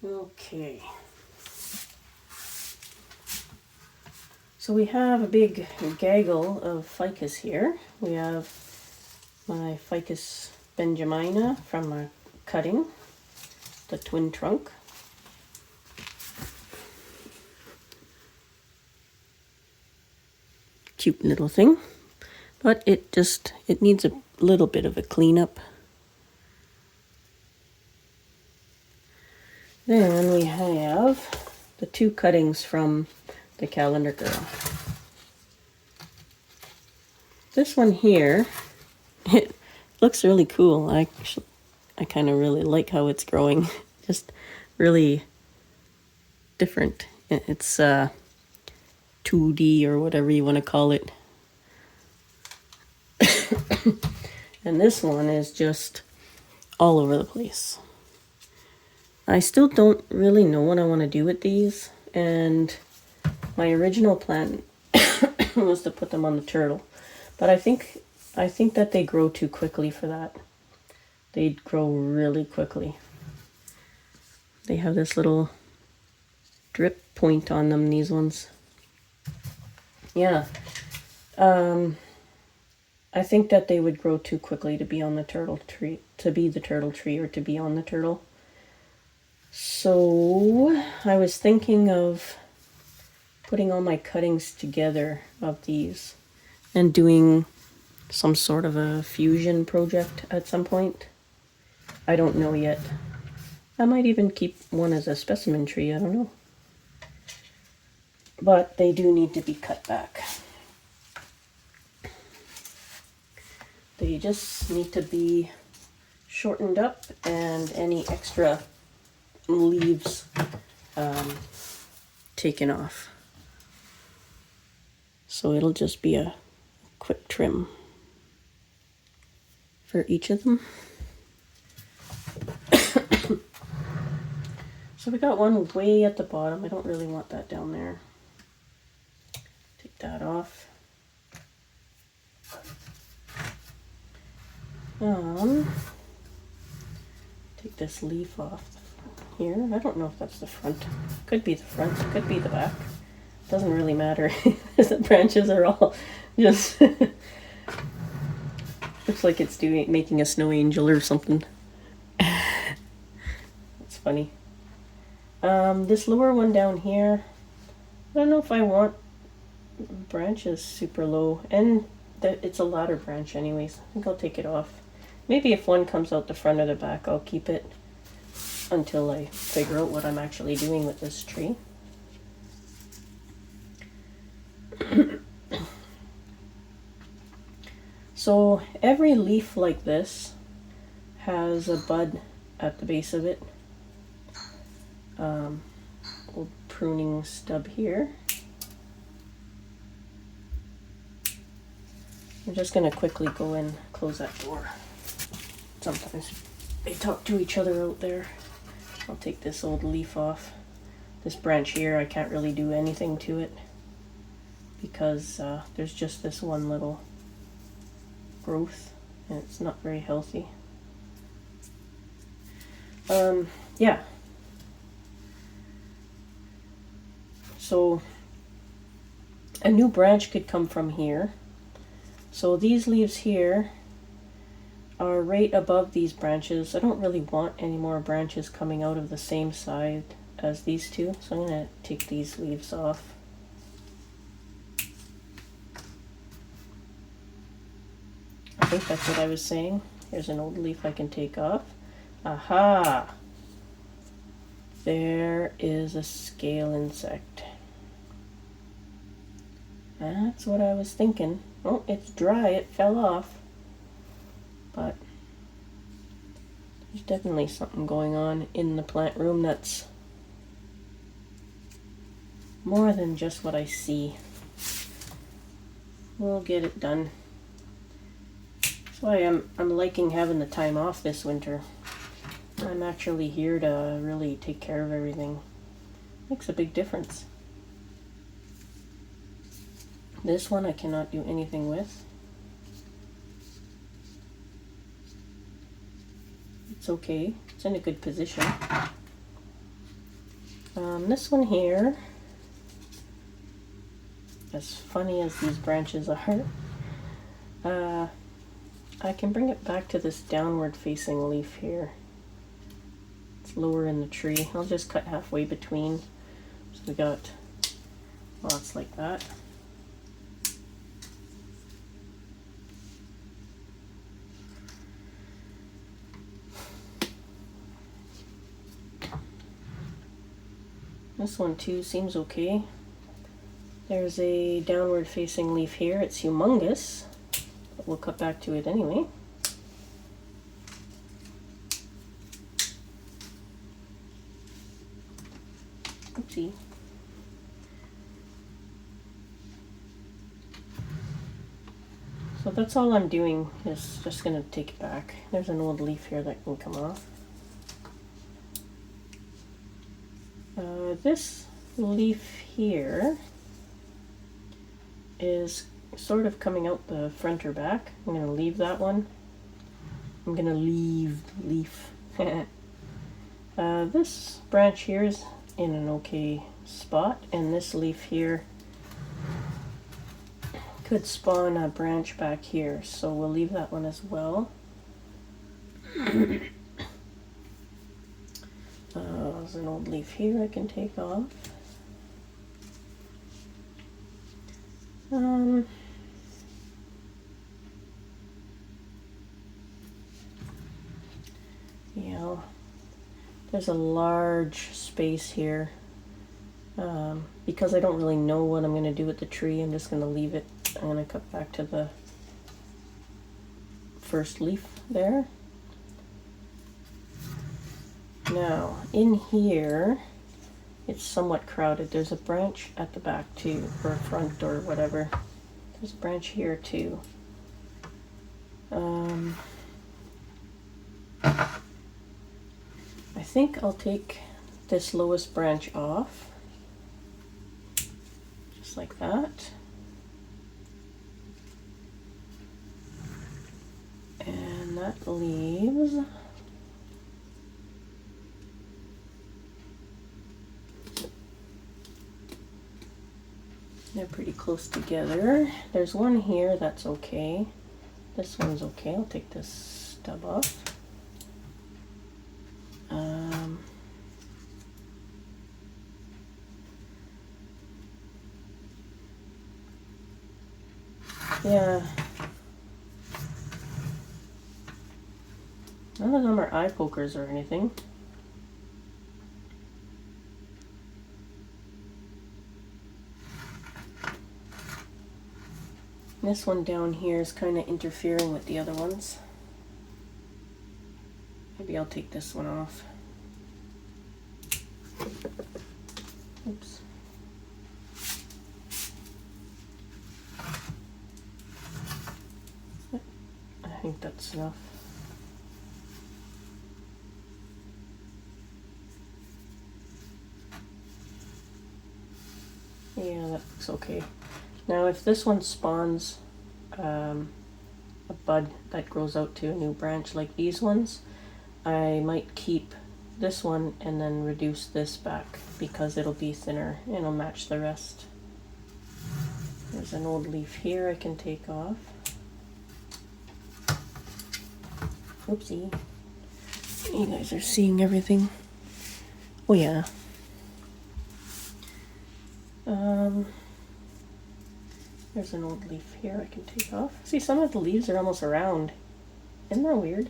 Okay. So we have a big gaggle of ficus here. We have my Ficus Benjamina from a cutting, the twin trunk. Cute little thing, but it needs a little bit of a cleanup. Then we have the two cuttings from the Calendar Girl. This one here, it looks really cool. I kind of really like how it's growing. Just really different. It's 2D or whatever you want to call it. And this one is just all over the place. I still don't really know what I want to do with these, and my original plan was to put them on the turtle, but I think that they grow too quickly for that. They'd grow really quickly. They have this little drip point on them, these ones. Yeah. I think that they would grow too quickly to be on the turtle tree, to be the turtle tree, or to be on the turtle. So I was thinking of putting all my cuttings together of these and doing some sort of a fusion project at some point. I don't know yet. I might even keep one as a specimen tree, I don't know. But they do need to be cut back. They just need to be shortened up, and any extra leaves taken off. So it'll just be a quick trim for each of them. So we got one way at the bottom. I don't really want that down there. Take that off. Take this leaf off here. I don't know if that's the front. Could be the front, could be the back. Doesn't really matter. The branches are all just looks like it's making a snow angel or something. That's funny. This lower one down here, I don't know if I want branches super low, and it's a ladder branch anyways. I think I'll take it off. Maybe if one comes out the front or the back, I'll keep it until I figure out what I'm actually doing with this tree. So every leaf like this has a bud at the base of it. Old pruning stub here. I'm just going to quickly go and close that door. Sometimes they talk to each other out there. I'll take this old leaf off. This branch here, I can't really do anything to it because there's just this one little growth and it's not very healthy. Yeah. So a new branch could come from here. So these leaves here are right above these branches. I don't really want any more branches coming out of the same side as these two, so I'm going to take these leaves off. I think that's what I was saying. Here's an old leaf I can take off. Aha! There is a scale insect. That's what I was thinking. Oh, it's dry, it fell off. But there's definitely something going on in the plant room that's more than just what I see. We'll get it done. That's why I'm liking having the time off this winter. I'm actually here to really take care of everything. Makes a big difference. This one I cannot do anything with. It's okay. It's in a good position. This one here, as funny as these branches are, I can bring it back to this downward facing leaf here. It's lower in the tree. I'll just cut halfway between. So we got lots like that. This one too seems okay. There's a downward facing leaf here. It's humongous, but we'll cut back to it anyway. Oopsie. So that's all I'm doing, is just gonna take it back. There's an old leaf here that can come off. This leaf here is sort of coming out the front or back. I'm gonna leave that one. I'm gonna leave the leaf. This branch here is in an okay spot, and this leaf here could spawn a branch back here, so we'll leave that one as well. There's an old leaf here I can take off. Yeah, there's a large space here. Because I don't really know what I'm going to do with the tree, I'm just going to leave it. I'm going to cut back to the first leaf there. Now, in here, it's somewhat crowded. There's a branch at the back too, or front, or whatever. There's a branch here too. I think I'll take this lowest branch off, just like that. And that leaves they're pretty close together. There's one here that's okay. This one's okay. I'll take this stub off. Yeah. None of them are eye pokers or anything. This one down here is kind of interfering with the other ones. Maybe I'll take this one off. Oops. I think that's enough. Yeah, that looks okay. Now if this one spawns a bud that grows out to a new branch like these ones, I might keep this one and then reduce this back because it'll be thinner and it'll match the rest. There's an old leaf here I can take off. Oopsie. You guys are seeing everything. Oh yeah. There's an old leaf here I can take off. See, some of the leaves are almost around. Isn't that weird?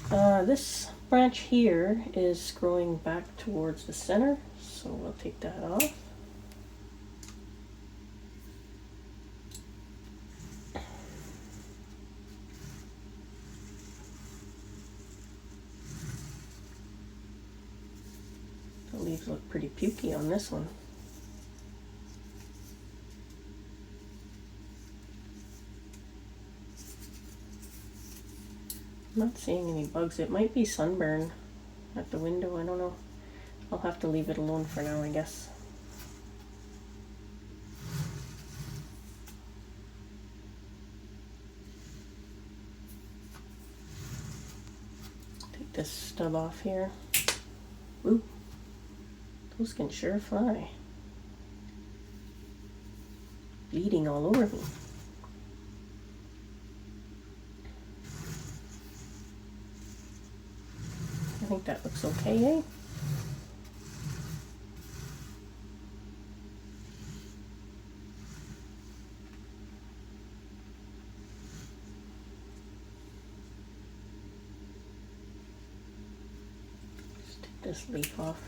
This branch here is growing back towards the center, so we'll take that off. The leaves look pretty pukey on this one. I'm not seeing any bugs. It might be sunburn at the window. I don't know. I'll have to leave it alone for now, I guess. Take this stub off here. Ooh. Those can sure fly. Bleeding all over me. I think that looks okay, eh? Just take this leaf off.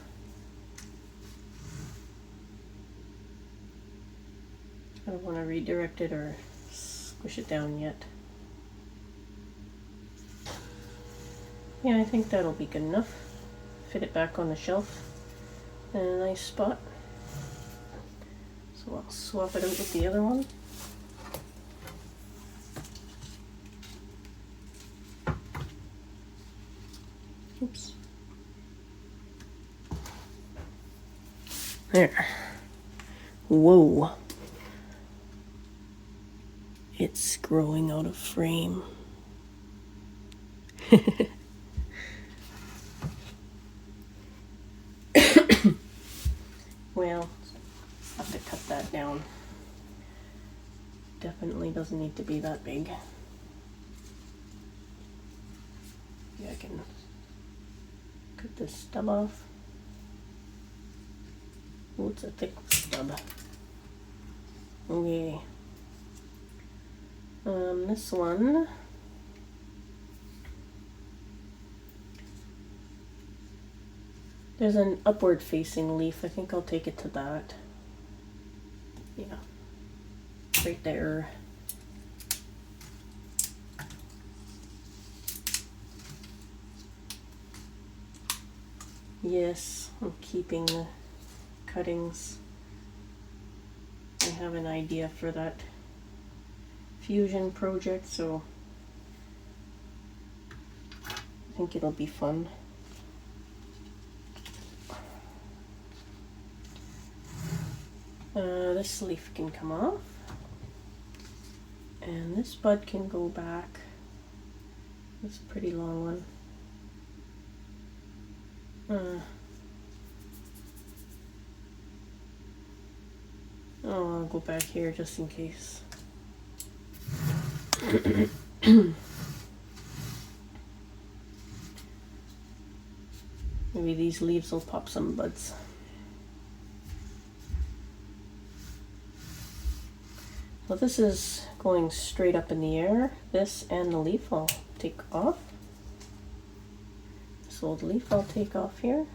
I don't want to redirect it or squish it down yet. Yeah, I think that'll be good enough. Fit it back on the shelf in a nice spot. So I'll swap it out with the other one. Oops. There. Whoa. It's growing out of frame. Well, I'll have to cut that down. Definitely doesn't need to be that big. Yeah, I can cut this stub off. Oh, it's a thick stub. Okay. This one. There's an upward facing leaf. I think I'll take it to that. Yeah. Right there. Yes, I'm keeping the cuttings. I have an idea for that fusion project, so I think it'll be fun. This leaf can come off, and this bud can go back. It's a pretty long one. Oh, I'll go back here just in case. Maybe these leaves will pop some buds. So this is going straight up in the air. This and the leaf I'll take off. This old leaf I'll take off here.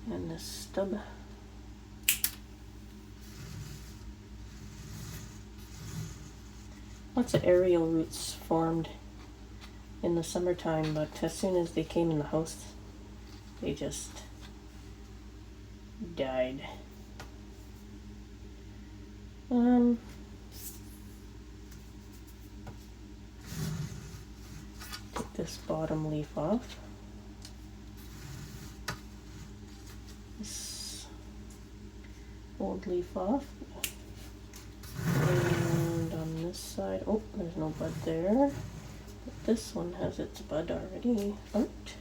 And this stub. Lots of aerial roots formed in the summertime, but as soon as they came in the house, they just died. Take this bottom leaf off. This old leaf off. And on this side, oh, there's no bud there. But this one has its bud already out.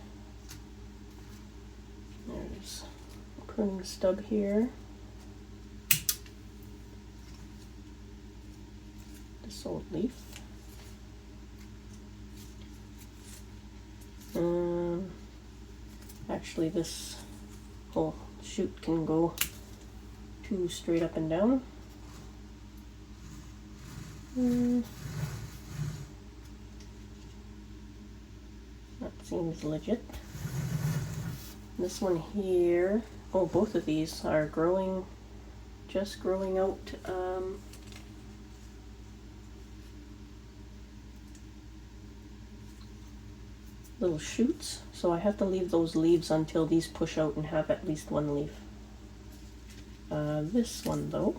There's a pruning stub here. This old leaf. Actually, this whole shoot can go two straight up and down. That seems legit. This one here, oh, both of these are growing, just growing out. Little shoots, so I have to leave those leaves until these push out and have at least one leaf. This one though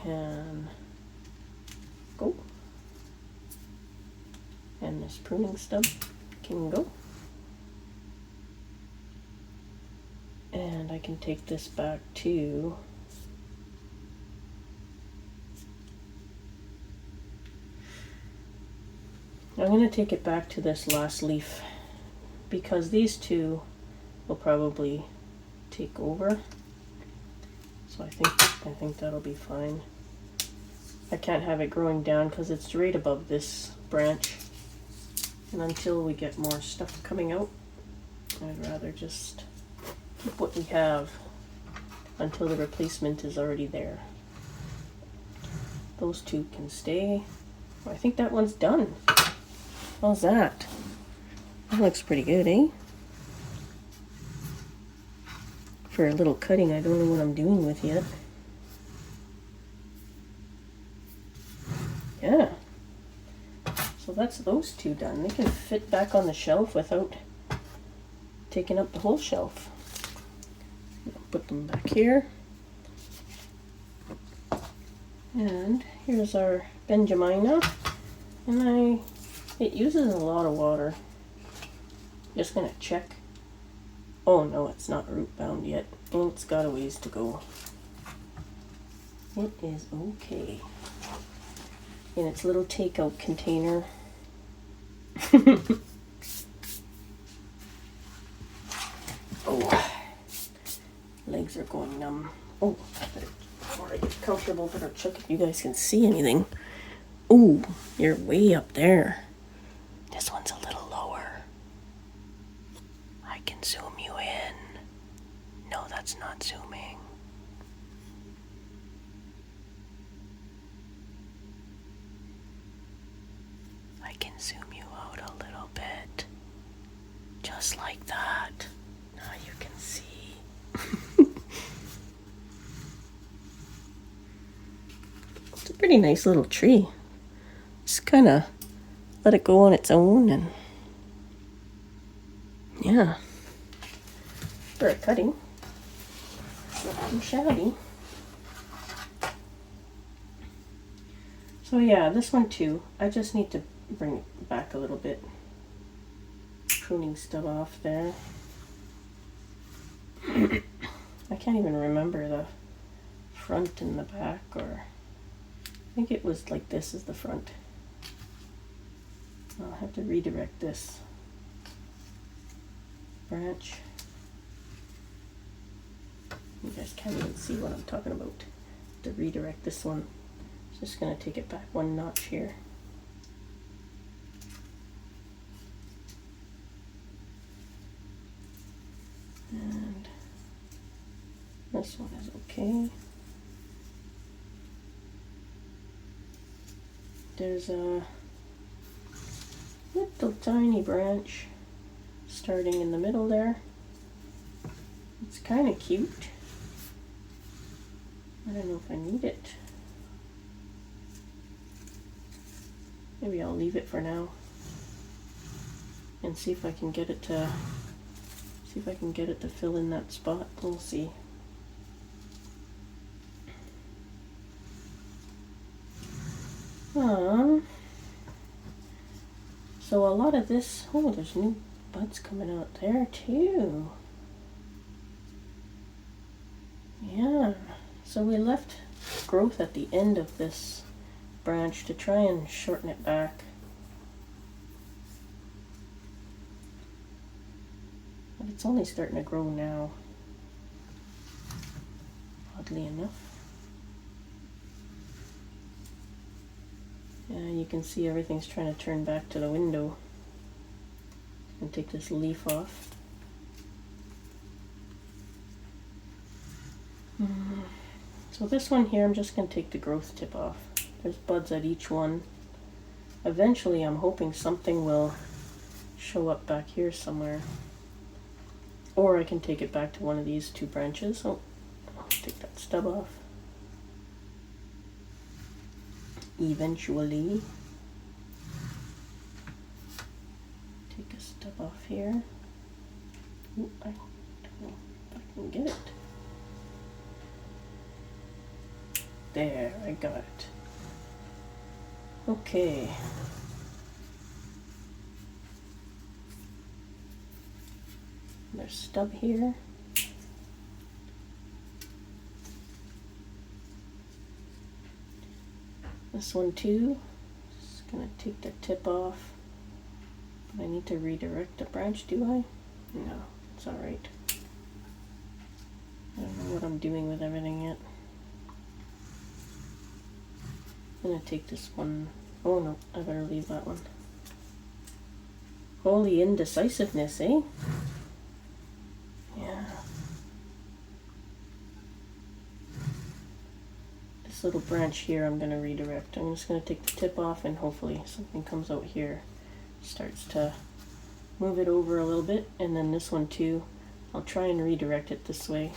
can go, and this pruning stub can go, and I can take this back to I'm going to take it back to this last leaf because these two will probably take over. So I think that'll be fine. I can't have it growing down because it's right above this branch. And until we get more stuff coming out, I'd rather just keep what we have until the replacement is already there. Those two can stay. I think that one's done. How's that? That looks pretty good, eh? For a little cutting I don't know what I'm doing with yet. Yeah. So that's those two done. They can fit back on the shelf without taking up the whole shelf. Put them back here. And here's our Benjamina. And it uses a lot of water. Just gonna check. Oh no, it's not root bound yet. And it's got a ways to go. It is okay. In its little takeout container. Oh, legs are going numb. Oh, before I get comfortable, better check if you guys can see anything. Oh, you're way up there. This one's a little lower. I can zoom you in. No, that's not zooming. I can zoom you out a little bit. Just like that. Now you can see. It's a pretty nice little tree. Just kind of let it go on its own, and yeah. For a cutting. Not too shabby. So yeah, this one too. I just need to bring it back a little bit. Pruning stuff off there. I can't even remember the front and the back, or I think it was like this is the front. I'll have to redirect this branch. You guys can't even see what I'm talking about. To redirect this one. Just gonna take it back one notch here. And this one is okay. There's a little tiny branch starting in the middle there. It's kind of cute. I don't know if I need it. Maybe I'll leave it for now and see if I can get it to fill in that spot. We'll see. So a lot of this, oh, there's new buds coming out there too. Yeah, so we left growth at the end of this branch to try and shorten it back. But it's only starting to grow now, oddly enough. Yeah, you can see everything's trying to turn back to the window. And take this leaf off. So this one here, I'm just going to take the growth tip off. There's buds at each one. Eventually, I'm hoping something will show up back here somewhere. Or I can take it back to one of these two branches. Oh, I'll take that stub off. Eventually. Take a stub off here. Ooh, I don't know if I can get it. There, I got it. Okay. There's stub here. This one too. Just gonna take the tip off. I need to redirect the branch, do I? No, it's alright. I don't know what I'm doing with everything yet. I'm gonna take this one. Oh no, I better leave that one. Holy indecisiveness, eh? Yeah. This little branch here I'm gonna redirect. I'm just gonna take the tip off and hopefully something comes out here. Starts to move it over a little bit, and then this one too. I'll try and redirect it this way.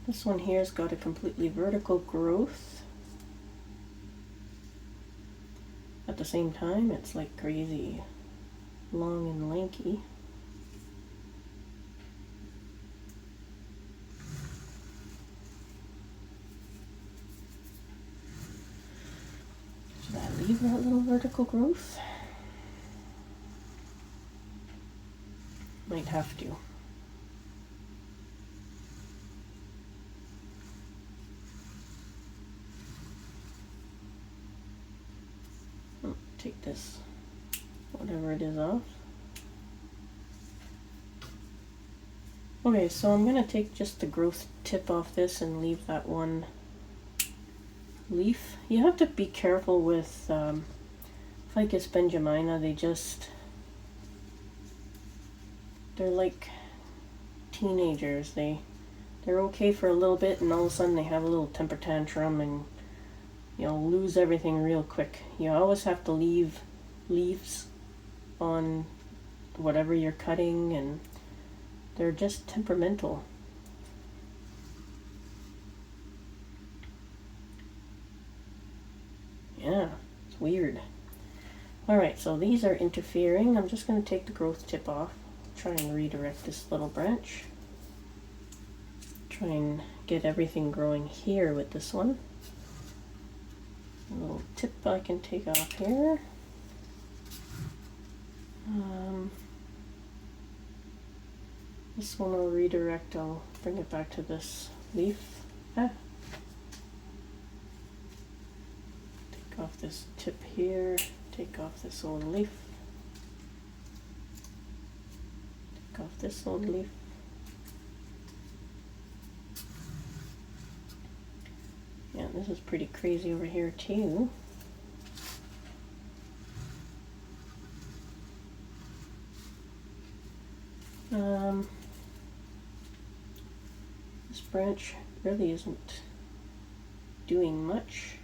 This one here's got a completely vertical growth. At the same time, it's like crazy long and lanky. Should I leave that little vertical growth? Might have to. Take this, whatever it is, off. Okay, so I'm gonna take just the growth tip off this and leave that one leaf. You have to be careful with Ficus Benjamina. They're like teenagers. They're okay for a little bit, and all of a sudden they have a little temper tantrum and you'll lose everything real quick. You always have to leave leaves on whatever you're cutting, and they're just temperamental. Yeah, it's weird. Alright, so these are interfering. I'm just going to take the growth tip off. Try and redirect this little branch. Try and get everything growing here with this one. A little tip I can take off here. This one I'll redirect. I'll bring it back to this leaf. Take off this tip here. Take off this old leaf. Take off this old leaf. Yeah, this is pretty crazy over here too. This branch really isn't doing much.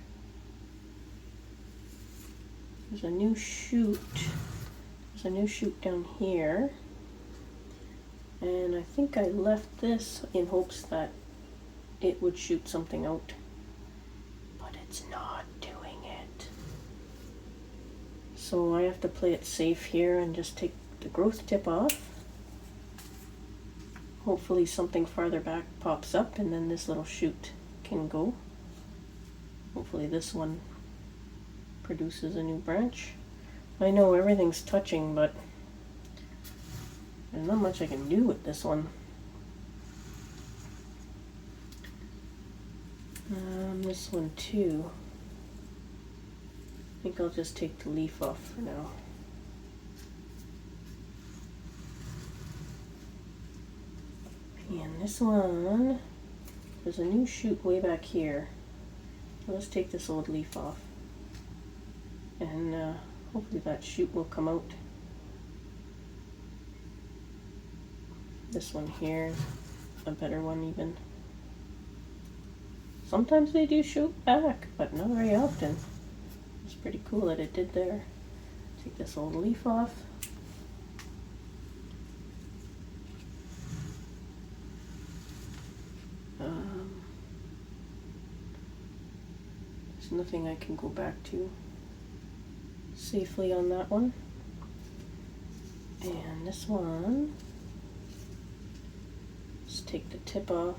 There's a new shoot. There's a new shoot down here. And I think I left this in hopes that it would shoot something out. But it's not doing it. So I have to play it safe here and just take the growth tip off. Hopefully something farther back pops up and then this little shoot can go. Hopefully this one produces a new branch. I know everything's touching, but there's not much I can do with this one. This one too. I think I'll just take the leaf off for now. And this one, there's a new shoot way back here. Let's take this old leaf off. And hopefully that shoot will come out. This one here, a better one even. Sometimes they do shoot back, but not very often. It's pretty cool that it did there. Take this old leaf off. There's nothing I can go back to safely on that one. And this one, just take the tip off.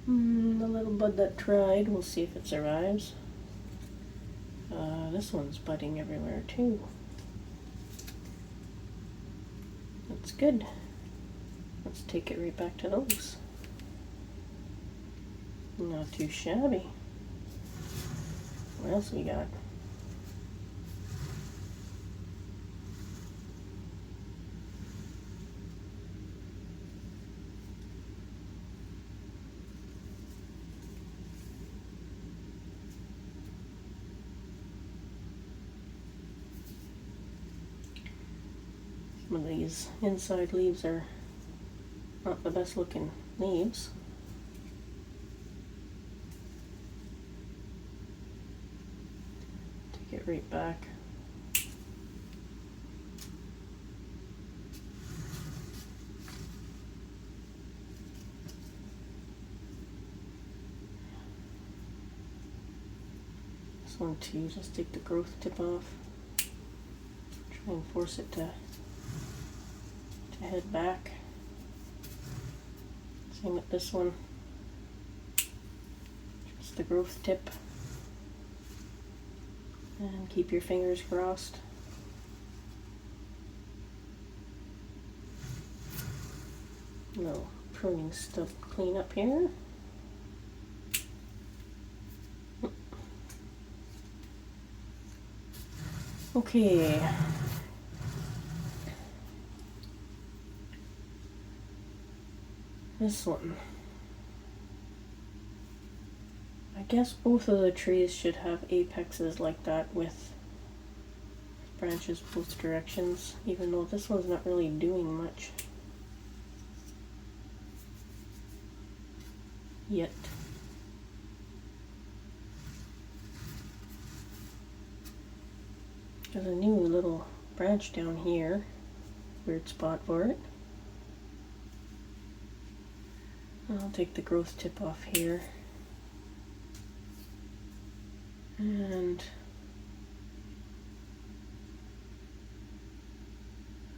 The little bud that tried, we'll see if it survives. This one's budding everywhere too. That's good. Let's take it right back to those. Not too shabby. What else we got? Some of these inside leaves are not the best looking leaves. Take it right back. This one too, just take the growth tip off. Try and force it to head back. Same with this one. Just the growth tip. And keep your fingers crossed. No pruning stuff clean up here. Okay. This one. I guess both of the trees should have apexes like that with branches both directions, even though this one's not really doing much yet. There's a new little branch down here, weird spot for it. I'll take the growth tip off here. And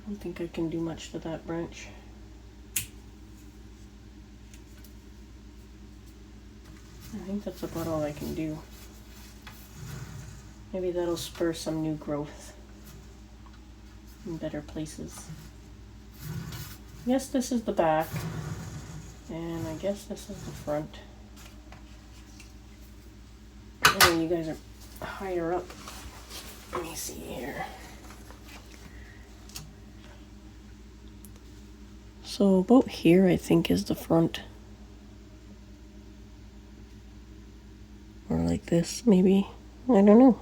I don't think I can do much to that branch. I think that's about all I can do. Maybe that'll spur some new growth in better places. Yes, this is the back. And I guess this is the front. Oh, you guys are higher up. Let me see here. So about here, I think, is the front. Or like this, maybe. I don't know.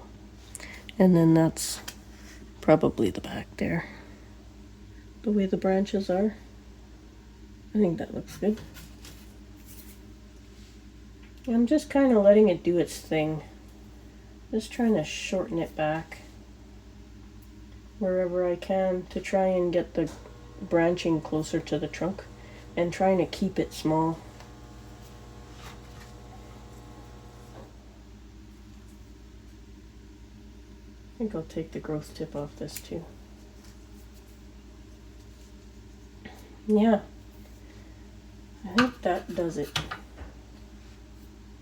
And then that's probably the back there. The way the branches are. I think that looks good. I'm just kind of letting it do its thing. Just trying to shorten it back wherever I can to try and get the branching closer to the trunk and trying to keep it small. I think I'll take the growth tip off this too. Yeah. I think that does it.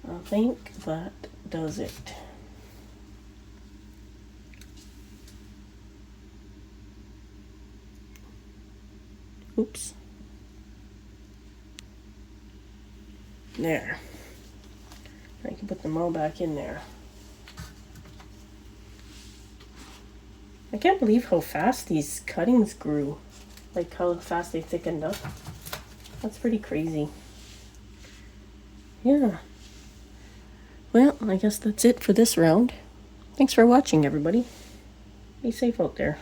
I think that does it. Oops. There. I can put them all back in there. I can't believe how fast these cuttings grew. Like how fast they thickened up. That's pretty crazy. Yeah. Well, I guess that's it for this round. Thanks for watching, everybody. Be safe out there.